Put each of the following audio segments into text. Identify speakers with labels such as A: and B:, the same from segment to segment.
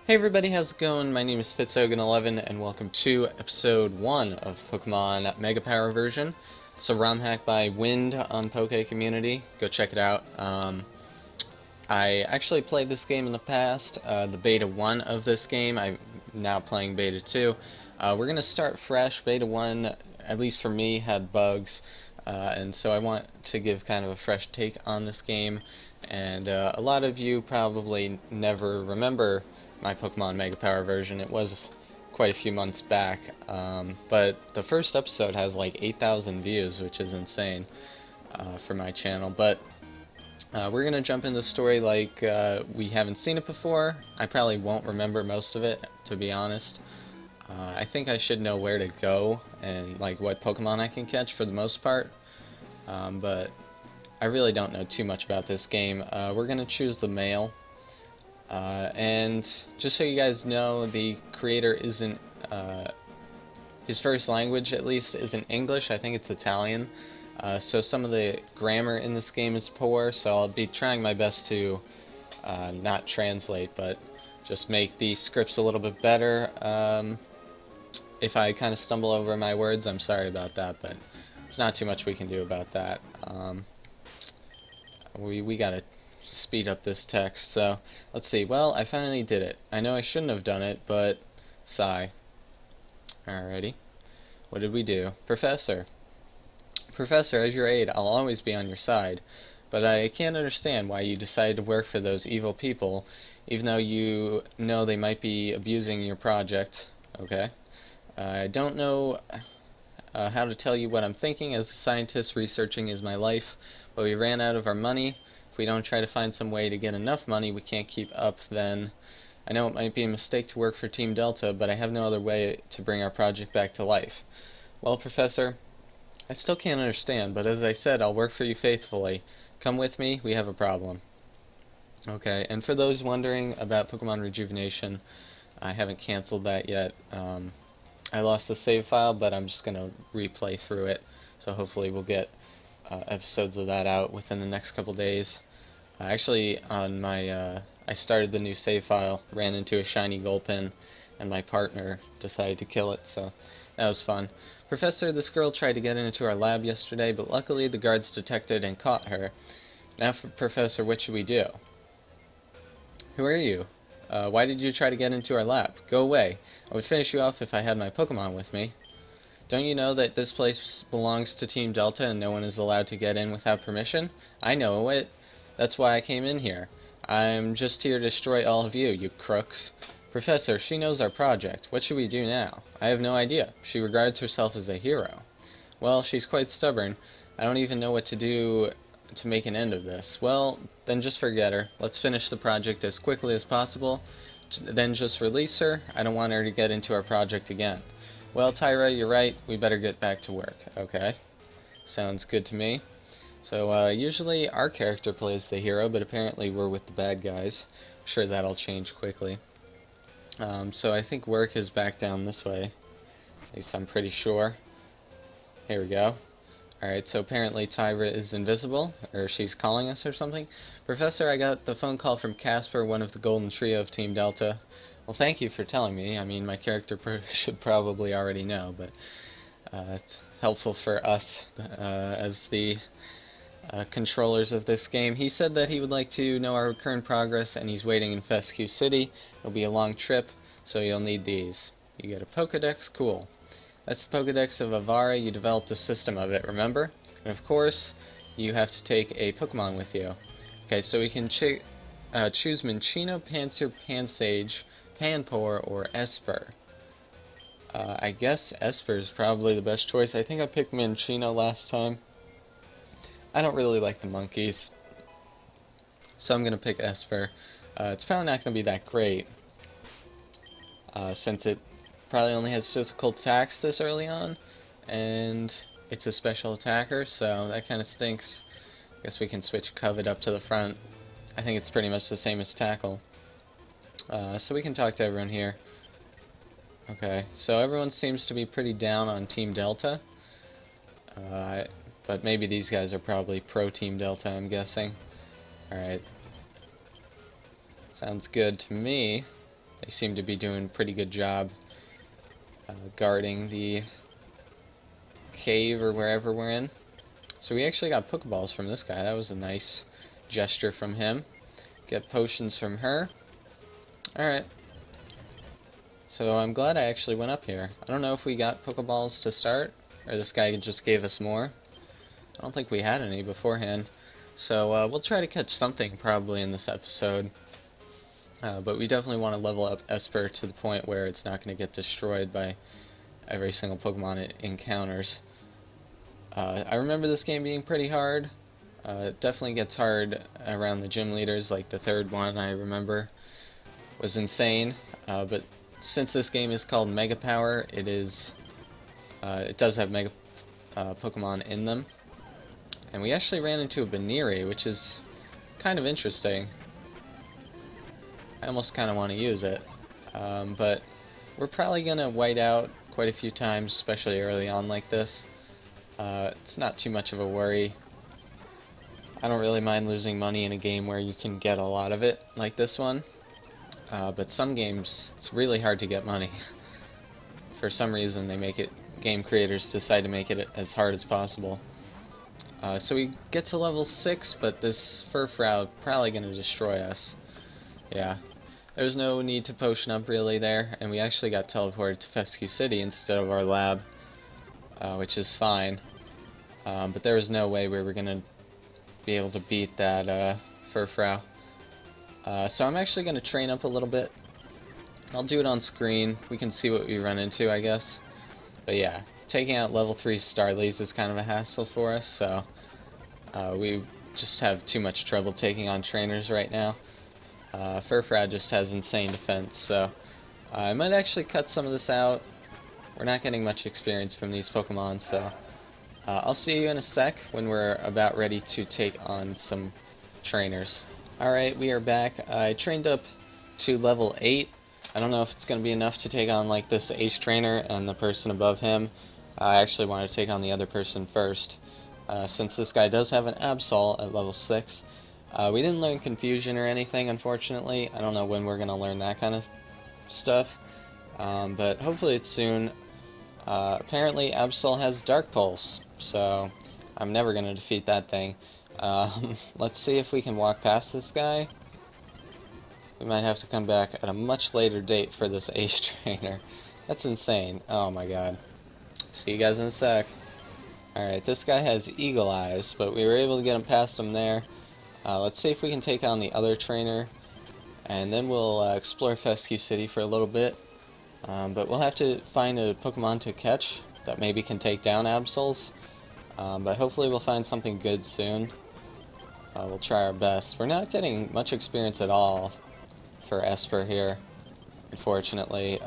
A: Hey everybody, how's it going? My name is Fitzhogan11 and welcome to episode 1 of Pokemon Mega Power version. It's a ROM hack by Wind on Poke Community. Go check it out. I actually played this game in the past, the beta 1 of this game. I'm now playing beta 2. We're going to start fresh. Beta 1, at least for me, had bugs, and so I want to give kind of a fresh take on this game. And a lot of you probably never remember my Pokemon Mega Power version. It was quite a few months back, but the first episode has like 8,000 views, which is insane for my channel. But we're gonna jump into the story like we haven't seen it before. I probably won't remember most of it, to be honest. I think I should know where to go and like what Pokemon I can catch for the most part, but I really don't know too much about this game. We're gonna choose the male. And just so you guys know, the creator isn't, his first language at least isn't English. I think it's Italian. So some of the grammar in this game is poor, so I'll be trying my best to not translate, but just make the scripts a little bit better. If I kind of stumble over my words, I'm sorry about that, but there's not too much we can do about that. We gotta speed up this text. So let's see. Well, I finally did it. I know I shouldn't have done it, but sigh. Alrighty. What did we do? Professor. Professor, as your aide, I'll always be on your side, but I can't understand why you decided to work for those evil people, even though you know they might be abusing your project. Okay. I don't know how to tell you what I'm thinking. As a scientist, researching is my life, but we ran out of our money. If we don't try to find some way to get enough money, we can't keep up then. I know it might be a mistake to work for Team Delta, but I have no other way to bring our project back to life. Well, Professor, I still can't understand, but as I said, I'll work for you faithfully. Come with me, we have a problem. Okay, and for those wondering about Pokemon Rejuvenation, I haven't canceled that yet. I lost the save file, but I'm just going to replay through it, so hopefully we'll get episodes of that out within the next couple days. Actually, on my, I started the new save file, ran into a shiny Gulpin, and my partner decided to kill it, so that was fun. Professor, this girl tried to get into our lab yesterday, but luckily the guards detected and caught her. Now, Professor, what should we do? Who are you? Why did you try to get into our lab? Go away. I would finish you off if I had my Pokemon with me. Don't you know that this place belongs to Team Delta and no one is allowed to get in without permission? I know it. That's why I came in here. I'm just here to destroy all of you, you crooks. Professor, she knows our project. What should we do now? I have no idea. She regards herself as a hero. Well, she's quite stubborn. I don't even know what to do to make an end of this. Well, then just forget her. Let's finish the project as quickly as possible. Then just release her. I don't want her to get into our project again. Well, Tyra, you're right. We better get back to work. Okay. Sounds good to me. So, usually our character plays the hero, but apparently we're with the bad guys. I'm sure that'll change quickly. So I think work is back down this way. At least I'm pretty sure. Here we go. Alright, so apparently Tyra is invisible, or she's calling us or something. Professor, I got the phone call from Casper, one of the Golden Trio of Team Delta. Well, thank you for telling me. I mean, my character should probably already know, but it's helpful for us as the controllers of this game. He said that he would like to know our current progress, and he's waiting in Fescue City. It'll be a long trip, so you'll need these. You get a Pokedex? Cool. That's the Pokedex of Avara. You developed a system of it, remember? And of course, you have to take a Pokemon with you. Okay, so we can choose Minccino, Pansear, Pansage, Panpour, or Esper. I guess Esper is probably the best choice. I think I picked Minccino last time. I don't really like the monkeys, so I'm going to pick Esper. It's probably not going to be that great, since it probably only has physical attacks this early on, and it's a special attacker, so that kind of stinks. I guess we can switch Covet up to the front. I think it's pretty much the same as Tackle. So we can talk to everyone here. Okay, so everyone seems to be pretty down on Team Delta. But maybe these guys are probably pro Team Delta, I'm guessing. Alright. Sounds good to me. They seem to be doing a pretty good job guarding the cave or wherever we're in. So we actually got Pokeballs from this guy. That was a nice gesture from him. Get potions from her. Alright. So I'm glad I actually went up here. I don't know if we got Pokeballs to start, or this guy just gave us more. I don't think we had any beforehand. So we'll try to catch something probably in this episode. But we definitely want to level up Esper to the point where it's not going to get destroyed by every single Pokemon it encounters. I remember this game being pretty hard. It definitely gets hard around the gym leaders, like the third one I remember was insane. But since this game is called Mega Power, it does have Mega Pokemon in them. And we actually ran into a Baniri, which is kind of interesting. I almost kind of want to use it. But we're probably going to white out quite a few times, especially early on like this. It's not too much of a worry. I don't really mind losing money in a game where you can get a lot of it, like this one. But some games, it's really hard to get money. For some reason, game creators decide to make it as hard as possible. So we get to level 6, but this Furfrou probably going to destroy us. Yeah. There's no need to potion up really there, and we actually got teleported to Fescue City instead of our lab, which is fine. But there was no way we were going to be able to beat that Furfrou. So I'm actually going to train up a little bit. I'll do it on screen. We can see what we run into, I guess. But yeah, taking out level 3 Starlies is kind of a hassle for us, so we just have too much trouble taking on trainers right now. Furfrou just has insane defense, so I might actually cut some of this out. We're not getting much experience from these Pokemon, so I'll see you in a sec when we're about ready to take on some trainers. Alright, we are back. I trained up to level 8. I don't know if it's going to be enough to take on like this Ace trainer and the person above him. I actually want to take on the other person first. Since this guy does have an Absol at level 6. We didn't learn Confusion or anything, unfortunately. I don't know when we're going to learn that kind of stuff. But hopefully it's soon. Apparently Absol has Dark Pulse, so I'm never going to defeat that thing. Let's see if we can walk past this guy. We might have to come back at a much later date for this Ace trainer. That's insane. Oh my god. See you guys in a sec. Alright, this guy has Eagle Eyes, but we were able to get him past him there. Let's see if we can take on the other trainer, and then we'll explore Fescue City for a little bit. But we'll have to find a Pokemon to catch that maybe can take down Absols. But hopefully we'll find something good soon. We'll try our best. We're not getting much experience at all for Esper here, unfortunately.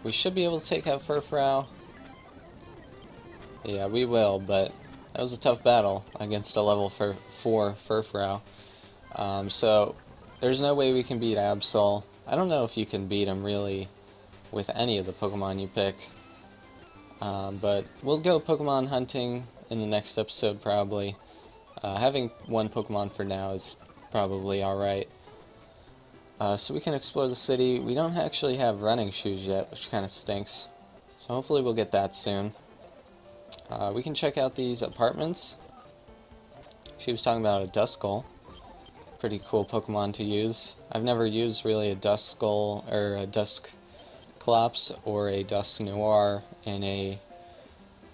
A: We should be able to take out Furfrou. Yeah, we will, but that was a tough battle against a level 4 Furfrou. So there's no way we can beat Absol. I don't know if you can beat him really with any of the Pokemon you pick. But we'll go Pokemon hunting in the next episode probably. Having one Pokemon for now is probably alright. So we can explore the city. We don't actually have running shoes yet, which kind of stinks. So hopefully we'll get that soon. We can check out these apartments. She was talking about a Duskull. Pretty cool Pokemon to use. I've never used really a Duskull or a Dusclops or a Dusknoir in a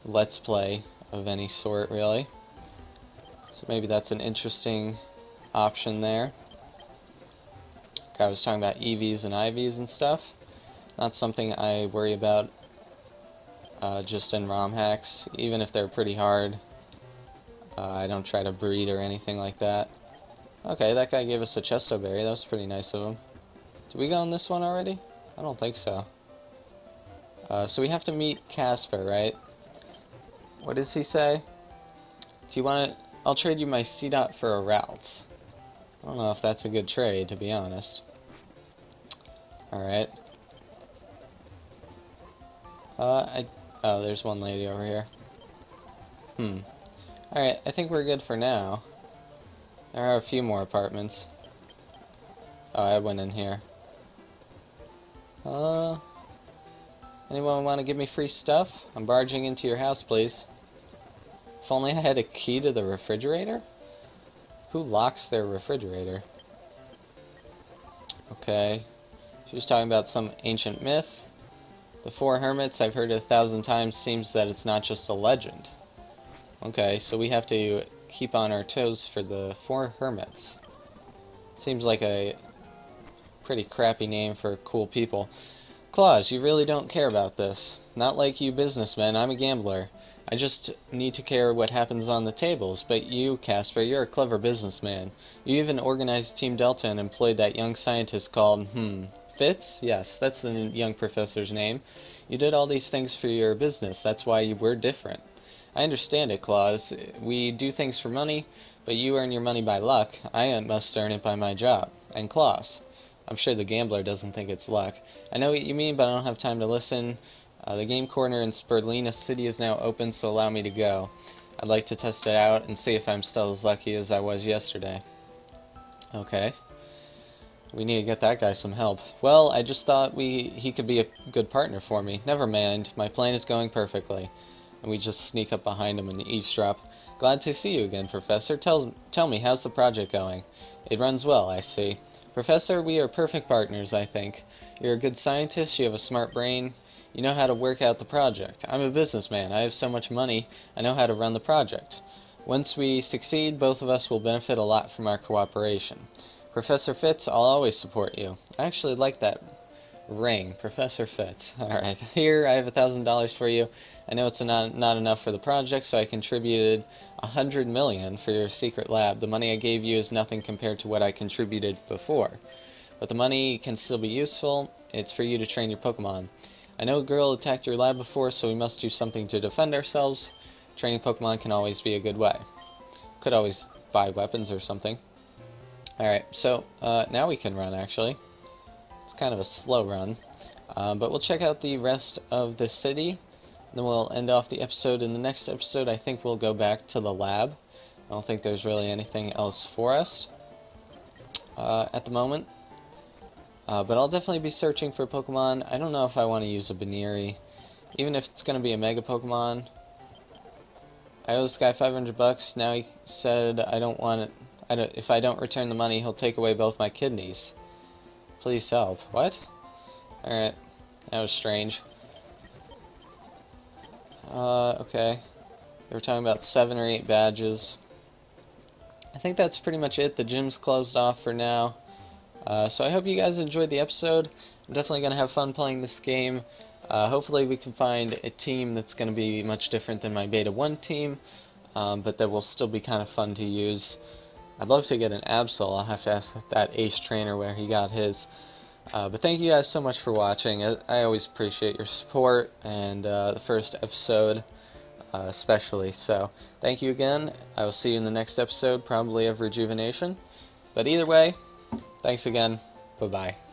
A: Let's Play of any sort, really. So maybe that's an interesting option there. I was talking about EVs and IVs and stuff. Not something I worry about just in ROM hacks, even if they're pretty hard. I don't try to breed or anything like that. Okay, that guy gave us a Chesto Berry. That was pretty nice of him. Did we go on this one already? I don't think so. So we have to meet Casper, right? What does he say? Do you want to... I'll trade you my C-Dot for a Ralts. I don't know if that's a good trade, to be honest. Alright. Oh, there's one lady over here. Alright, I think we're good for now. There are a few more apartments. Oh, I went in here. Uh, anyone want to give me free stuff? I'm barging into your house, please. If only I had a key to the refrigerator? Who locks their refrigerator? Okay. She was talking about some ancient myth. The four hermits, I've heard it 1,000 times, seems that it's not just a legend. Okay, so we have to keep on our toes for the four hermits. Seems like a pretty crappy name for cool people. Claus, you really don't care about this. Not like you businessmen, I'm a gambler. I just need to care what happens on the tables, but you, Casper, you're a clever businessman. You even organized Team Delta and employed that young scientist called, Fitz? Yes, that's the young professor's name. You did all these things for your business, that's why you were different. I understand it, Claus. We do things for money, but you earn your money by luck. I must earn it by my job. And Claus, I'm sure the gambler doesn't think it's luck. I know what you mean, but I don't have time to listen. The game corner in Spurlina City is now open, so allow me to go. I'd like to test it out and see if I'm still as lucky as I was yesterday. Okay. We need to get that guy some help. Well, I just thought he could be a good partner for me. Never mind, my plan is going perfectly. And we just sneak up behind him and eavesdrop. Glad to see you again, Professor. Tell me, how's the project going? It runs well, I see. Professor, we are perfect partners, I think. You're a good scientist, you have a smart brain, you know how to work out the project. I'm a businessman, I have so much money, I know how to run the project. Once we succeed, both of us will benefit a lot from our cooperation. Professor Fitz, I'll always support you. I actually like that ring, Professor Fitz. Alright, here I have $1,000 for you. I know it's not enough for the project, so I contributed $100 million for your secret lab. The money I gave you is nothing compared to what I contributed before. But the money can still be useful. It's for you to train your Pokemon. I know a girl attacked your lab before, so we must do something to defend ourselves. Training Pokemon can always be a good way. Could always buy weapons or something. Alright, so now we can run, actually. It's kind of a slow run. But we'll check out the rest of the city. Then we'll end off the episode. In the next episode, I think we'll go back to the lab. I don't think there's really anything else for us at the moment. But I'll definitely be searching for Pokemon. I don't know if I want to use a Baneri. Even if it's going to be a Mega Pokemon. I owe this guy 500 bucks. Now he said I don't want it. If I don't return the money, he'll take away both my kidneys. Please help. What? Alright. That was strange. Okay. They were talking about 7 or 8 badges. I think that's pretty much it. The gym's closed off for now. So I hope you guys enjoyed the episode. I'm definitely going to have fun playing this game. Hopefully we can find a team that's going to be much different than my Beta 1 team. But that will still be kind of fun to use. I'd love to get an Absol. I'll have to ask that Ace trainer where he got his. But thank you guys so much for watching. I always appreciate your support, and the first episode especially. So thank you again. I will see you in the next episode, probably of Rejuvenation. But either way, thanks again. Bye-bye.